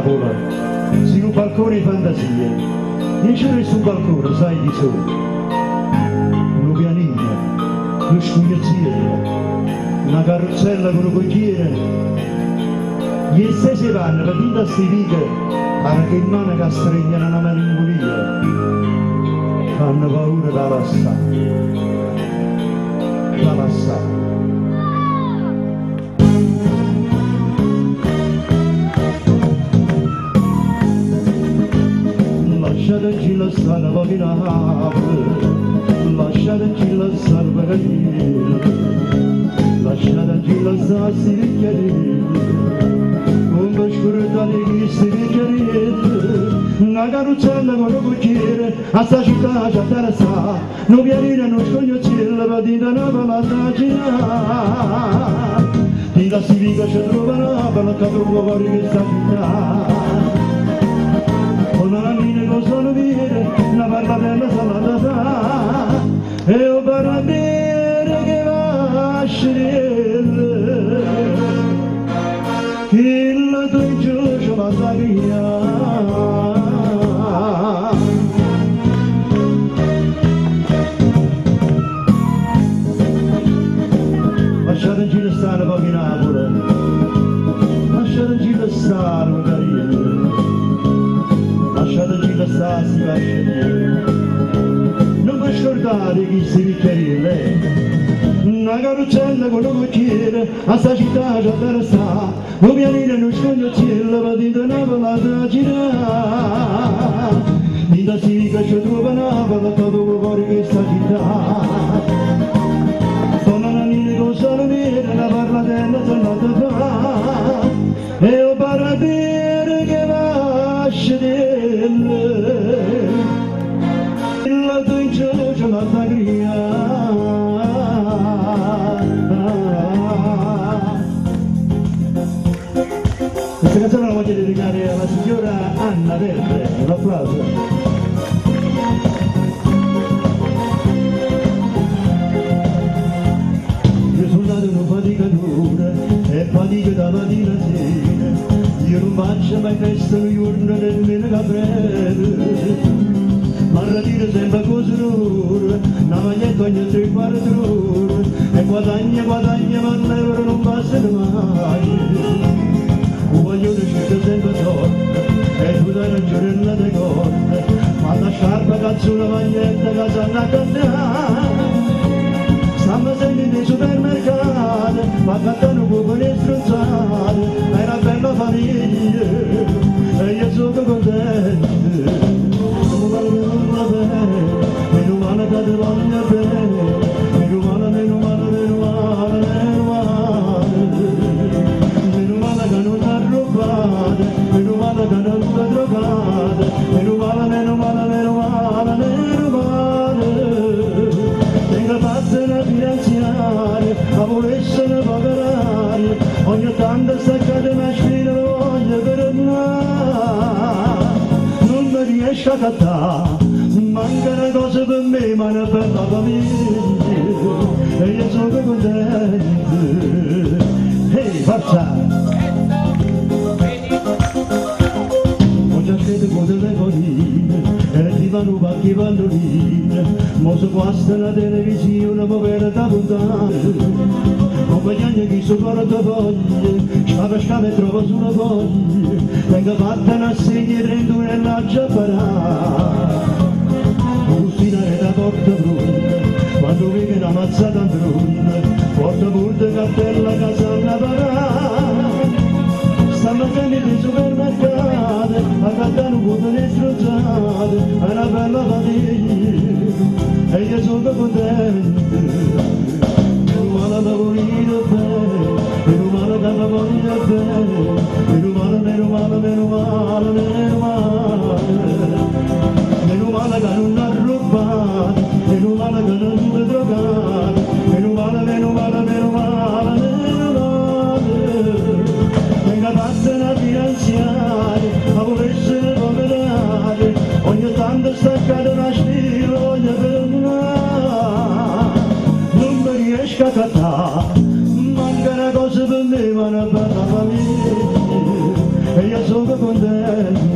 Napoli, su un balcone di fantasia, in giro su un balcone, sai di sole, un pianino, uno scugnazziere, una carrozzella con un cocchiere, gli stessi vanno per dire a sti righe, anche in mano che stregnano una malinconia, fanno paura da passare, da passare. Lasciateci la strada pochi Napoli, lasciateci la strada Bagaglino, lasciateci la strada sti vecchiarini, un po' scordate che sti vecchiarini, una carrozzella con un cocchiere, a sta città c'è da sta, non pianire non scogliozzella, patita Napoli a girare, di la civica ci trova Napoli, che trova fuori questa città. Una mine con sono viene, una parlatella salata fa, e un paradiere che va a scegliere, il tuo giusto va a via. Lasciateci restare pochi Napoli, lasciateci restare carino. Lasciateci la stasi lasciare, non vi scordate chi si bicchierile, una carrozzella con un cocchiere, a sta città c'è da sta, un pianino non scogliozzella, patita Napoli a girare, di da civica ci trova Napoli, che trova fuori questa città, sono una mine con solo nera, una parlatella salata fa, e un paradiere che va a scegliere, la tua incrocia la sagria. Questa canzone la voglio dedicare alla signora Anna Verde, un applauso. Io sono nato in una fatica dura e fatica da mattina a sera, io non faccio mai festa un giorno nemmeno caprese, ma ritiro sempre cose dure, una maglietta ogni 3/4 ore, e guadagna, ma l'euro non passa mai. Un paglione cerca sempre sorte, e tu dai ragione nelle corde, ma la sciarpa cazzo una maglietta che sanno a cantare. Stiamo sempre nei supermercati, ma cantano poco le strozzate, è una bella famiglia, e io sono contento. Meno male che ti voglio bene, meno male, meno male, meno male, meno male, meno male che non ha rubato, meno male che non ti ha drogato, meno male, meno male, meno male, meno male, tengo fatta una finanziaria, ma volesse una pagare, ogni tanto staccate una spina, lo voglio perdonare, non mi riesco a cattare. Manca una cosa per me, ma una bella famiglia, e io sono contento. Ehi, forza! Ho già scritto con telefonine, e ti fanno pacchi palloline, mo se guasta la televisione, povera da puntare. Compagni chi si porta foglie, scava e trova su una foglia, tengo fatta una segna e rendo nella giapparà. Bustinare da porta brutta, quando viene una mazzata in fronte, porta pure cartella casanna parà. Stanno sempre nei supermercati, a cantare un po' le strozzate, è una bella famiglia, e io sono contento. Meno male che voglio bene, meno male che voglio bene, meno male, meno male, meno male, meno male. Meno male che non ha rubato, meno male che non ti ha drogato, meno male, meno male, meno male, meno male. Venga fatta una finanziaria, ma volesse ne poverare, ogni tanto staccare una spina. sono contento.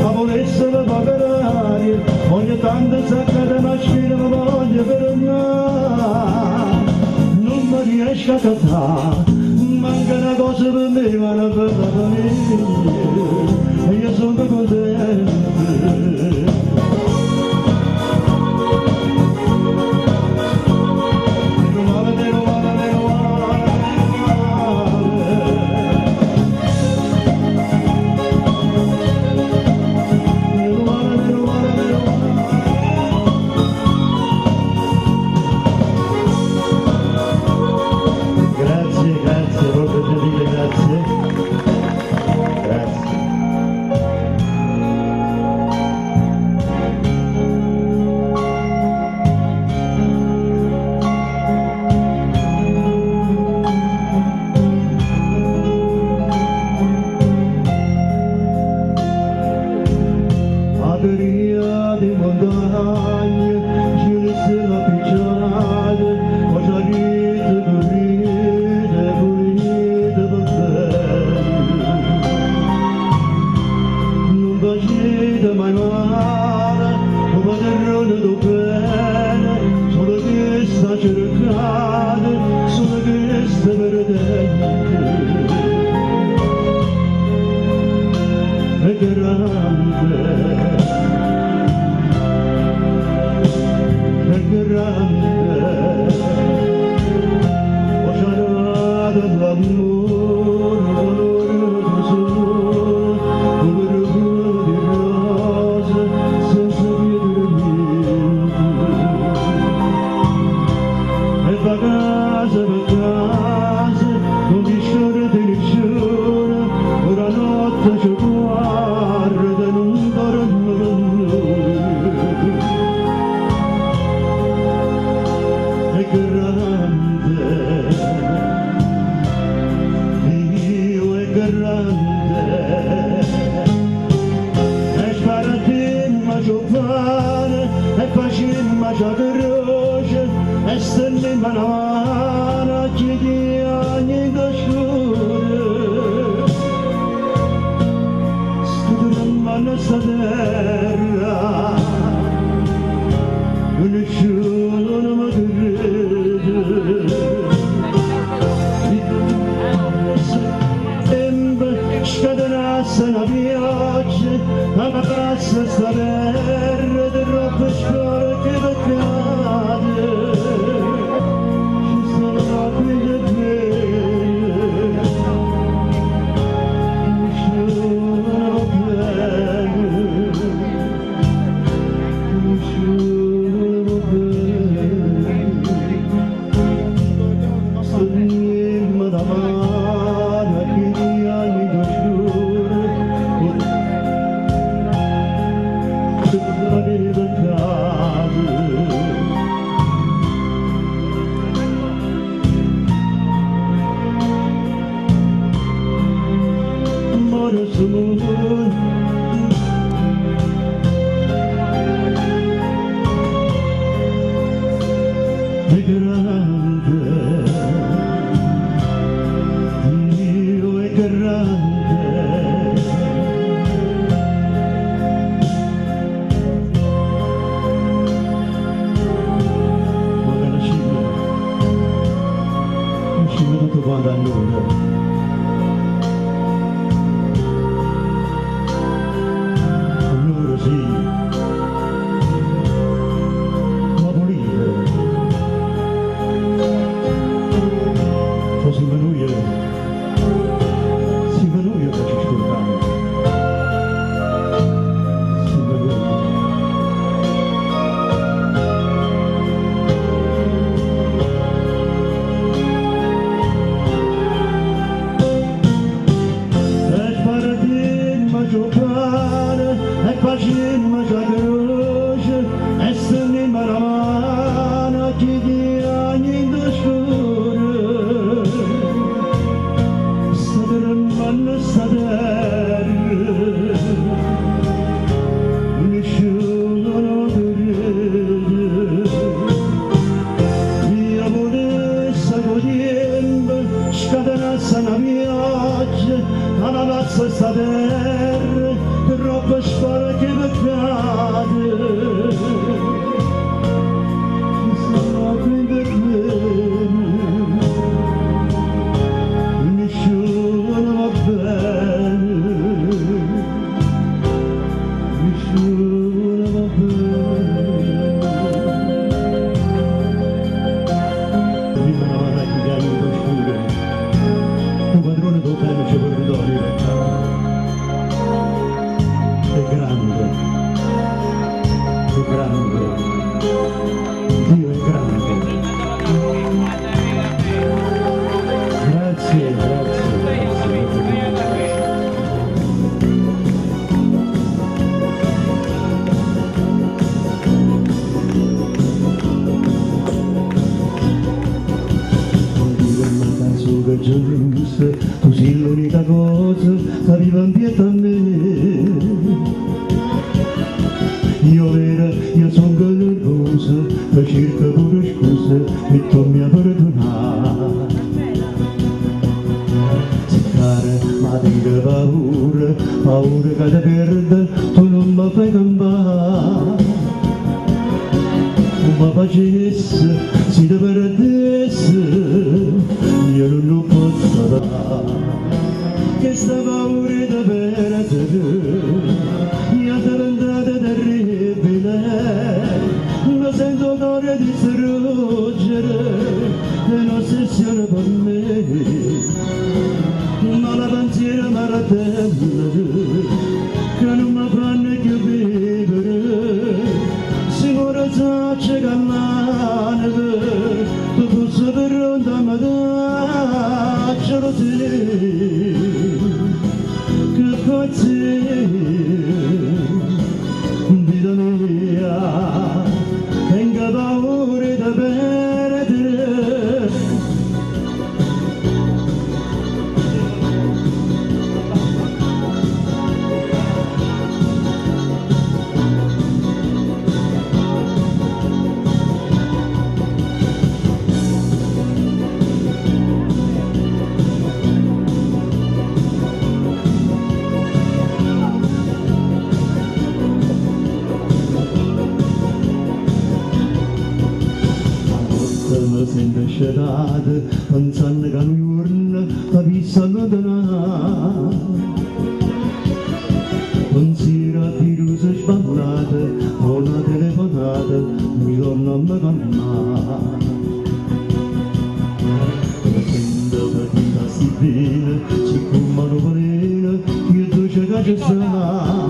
Ma volessero pagarare, ogni tanto sacca di macchina mi voglio fermare, non mi riesco a trattare, manca una cosa per me, ma una per la famiglia, e io sono contento. Di montagne, giunse la picciata, ma già ride, pulite, per bene. Non facete mai male, un padrone do bene, solo che sta cercando, solo che sta perdendo. È grande. E facemmo già croce e stennemmo la mano a chiedere ogni scure. Studiamo la nostra terra, nessuno mi crede. Sempre scatenasse una pioggia, ma la passa sta terra di roba scuola che peccate. Ci sono figli e bene, nessuno bene, nessuno bene. Stennemmo da mano a chi anni da scure, tutto quanto a noi. Allora sì, ma volete, così ma noi che ci scordiamo, sì ma noi. per cerca pure scuse e tu mi hai perdonato. Ziccare, ma tengo paura, paura che ti perda, tu non mi fai campare. Ma facesse, se ti perdesse, io non lo posso dare. Che sta paura di perdere, mi ha diventato terribile, mi sento cuore di struggere, è un'ossessione per me, ma la pensiero mi rattella, che non mi fanno più vivere, sicuro sa c'è cannane, tu posso per ronda ma daccialo te. Vita mia, tenga paura di perdere. Mi sento scelata, pensando che un giorno la vista allontanare. Pensiero a virus sballata, o una telefonata, mi torna a me calmare. Mi sento fatica si bene, siccome non voleva, io tu c'è che sta.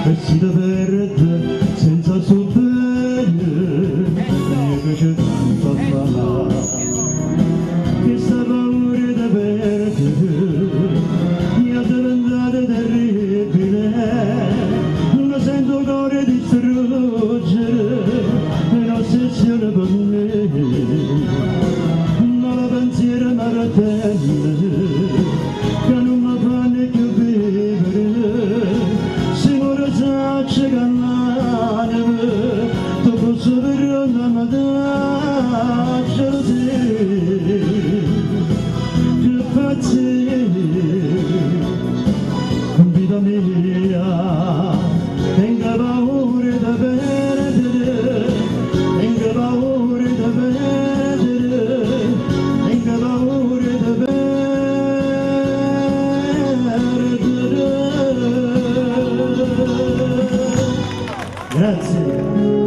E si ti perde senza il suo bene, che c'è tanto a fare, che sta paura di perdere, mi ha diventato terribile, mi sento il cuore di struggere, è un'ossessione per me, ma la pensiero mi rattella, che non mi fanno più vivere, sicuro sa c'è cannane, tu posso per ma daccialo te, che facci, vita mia, tenga paura di perdere, tenga paura di perdere, tenga paura di perdere. Grazie.